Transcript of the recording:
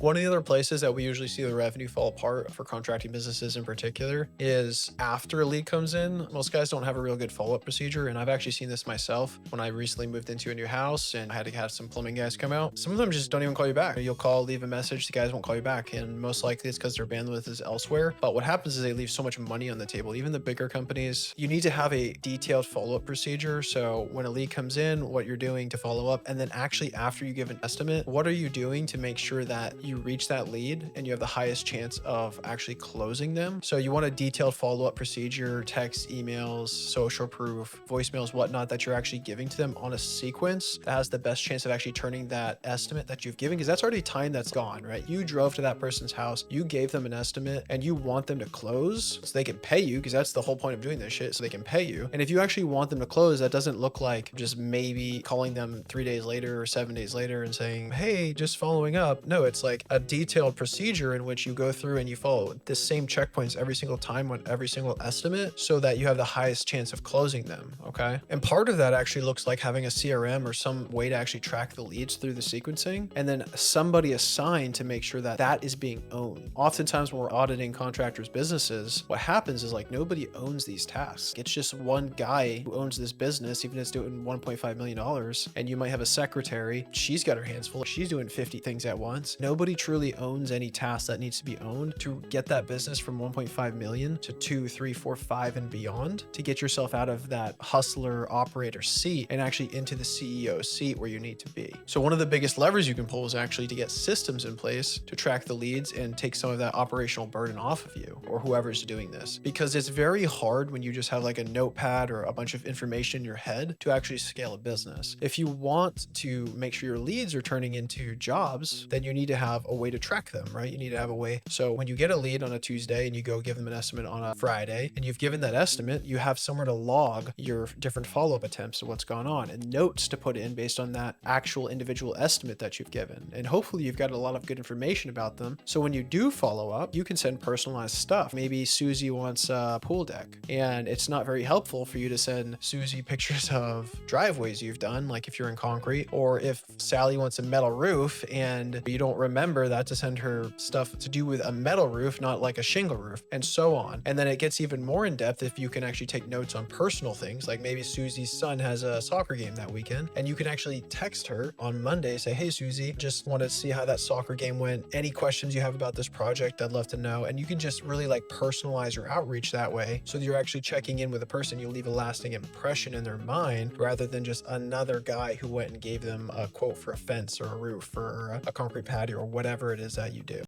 One of the other places that we usually see the revenue fall apart for contracting businesses in particular is after a lead comes in. Most guys don't have a real good follow-up procedure, and I've actually seen this myself when I recently moved into a new house and I had to have some plumbing guys come out. Some of them just don't even call you back. You'll call, leave a message, the guys won't call you back, and most likely it's because their bandwidth is elsewhere. But what happens is they leave so much money on the table. Even the bigger companies, you need to have a detailed follow-up procedure. So when a lead comes in, what you're doing to follow up, and then actually after you give an estimate, what are you doing to make sure that you reach that lead and you have the highest chance of actually closing them? So you want a detailed follow-up procedure, text, emails, social proof, voicemails, whatnot, that you're actually giving to them on a sequence that has the best chance of actually turning that estimate that you've given, because that's already time that's gone, right? You drove to that person's house, you gave them an estimate, and you want them to close so they can pay you, because that's the whole point of doing this shit, so they can pay you. And if you actually want them to close, that doesn't look like just maybe calling them 3 days later or 7 days later and saying, hey, just following up. No, it's like a detailed procedure in which you go through and you follow the same checkpoints every single time on every single estimate so that you have the highest chance of closing them, okay? And part of that actually looks like having a CRM or some way to actually track the leads through the sequencing, and then somebody assigned to make sure that that is being owned. Oftentimes when we're auditing contractors' businesses, what happens is like nobody owns these tasks. It's just one guy who owns this business, even if it's doing $1.5 million, and you might have a secretary, she's got her hands full, she's doing 50 things at once. Nobody truly owns any task that needs to be owned to get that business from 1.5 million to 2, 3, 4, 5 and beyond, to get yourself out of that hustler operator seat and actually into the CEO seat where you need to be. So one of the biggest levers you can pull is actually to get systems in place to track the leads and take some of that operational burden off of you or whoever's doing this, because it's very hard when you just have like a notepad or a bunch of information in your head to actually scale a business. If you want to make sure your leads are turning into jobs, then you need to have a way to track them, right? You need to have a way. So when you get a lead on a Tuesday and you go give them an estimate on a Friday and you've given that estimate, you have somewhere to log your different follow-up attempts of what's gone on and notes to put in based on that actual individual estimate that you've given. And hopefully you've got a lot of good information about them. So when you do follow up, you can send personalized stuff. Maybe Susie wants a pool deck, and it's not very helpful for you to send Susie pictures of driveways you've done, like if you're in concrete, or if Sally wants a metal roof and you don't remember that, to send her stuff to do with a metal roof, not like a shingle roof, and so on. And then it gets even more in depth if you can actually take notes on personal things, like maybe Susie's son has a soccer game that weekend, and you can actually text her on Monday, say, hey Susie, just wanted to see how that soccer game went. Any questions you have about this project, I'd love to know. And you can just really like personalize your outreach that way, so that you're actually checking in with a person. You leave a lasting impression in their mind rather than just another guy who went and gave them a quote for a fence or a roof or a concrete patio or whatever it is that you do.